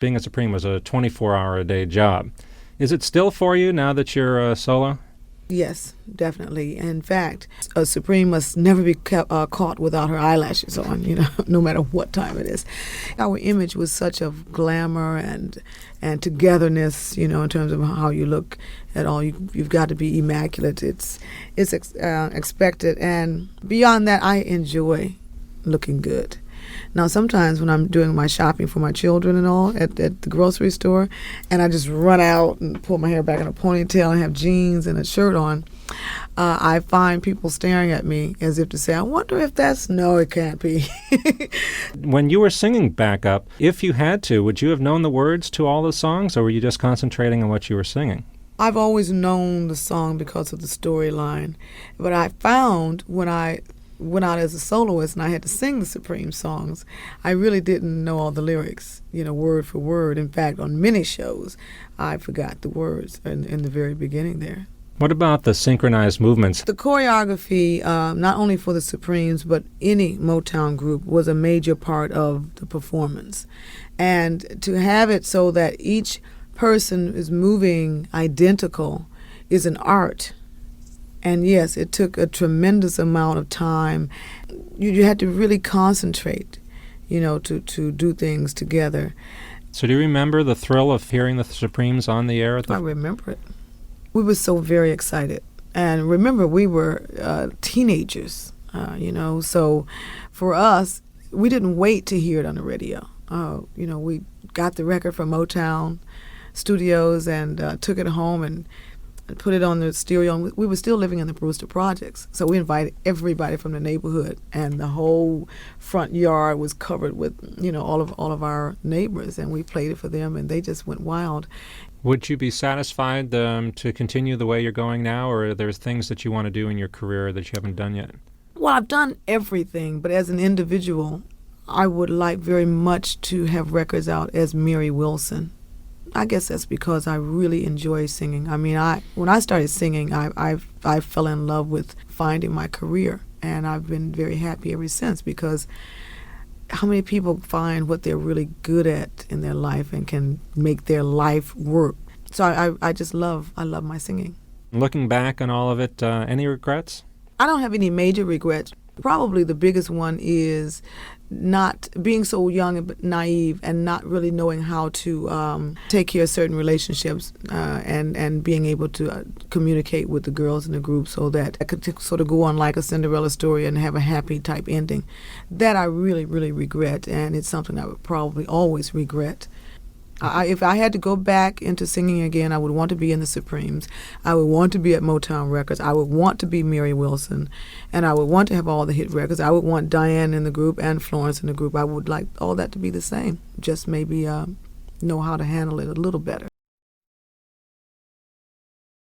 Being a Supreme was a 24-hour-a-day job. Is it still for you now that you're solo? Yes, definitely. In fact, a Supreme must never be caught without her eyelashes on, no matter what time it is. Our image was such of glamour and togetherness, in terms of how you look at all. You've got to be immaculate. It's expected. And beyond that, I enjoy looking good. Now, sometimes when I'm doing my shopping for my children and all at the grocery store, and I just run out and pull my hair back in a ponytail and have jeans and a shirt on, I find people staring at me as if to say, I wonder if no, it can't be. When you were singing backup, if you had to, would you have known the words to all the songs, or were you just concentrating on what you were singing? I've always known the song because of the storyline, but I found when I went out as a soloist and I had to sing the Supreme songs, I really didn't know all the lyrics, word for word. In fact, on many shows, I forgot the words in the very beginning there. What about the synchronized movements? The choreography, not only for the Supremes, but any Motown group, was a major part of the performance. And to have it so that each person is moving identical is an art. And yes, it took a tremendous amount of time. You had to really concentrate, to do things together. So do you remember the thrill of hearing the Supremes on the air? I remember it. We were so very excited. And remember, we were teenagers, so for us, we didn't wait to hear it on the radio. We got the record from Motown Studios and took it home and put it on the stereo. We were still living in the Brewster Projects, so we invited everybody from the neighborhood, and the whole front yard was covered with, all of our neighbors, and we played it for them, and they just went wild. Would you be satisfied to continue the way you're going now, or are there things that you want to do in your career that you haven't done yet? Well, I've done everything, but as an individual, I would like very much to have records out as Mary Wilson. I guess that's because I really enjoy singing. I mean, when I started singing, I fell in love with finding my career, and I've been very happy ever since, because how many people find what they're really good at in their life and can make their life work? So I love my singing. Looking back on all of it, any regrets? I don't have any major regrets. Probably the biggest one is not being so young and naive and not really knowing how to take care of certain relationships and being able to communicate with the girls in the group so that I could sort of go on like a Cinderella story and have a happy type ending. That I really, really regret, and it's something I would probably always regret. If I had to go back into singing again, I would want to be in the Supremes. I would want to be at Motown Records. I would want to be Mary Wilson. And I would want to have all the hit records. I would want Diane in the group and Florence in the group. I would like all that to be the same, just maybe know how to handle it a little better.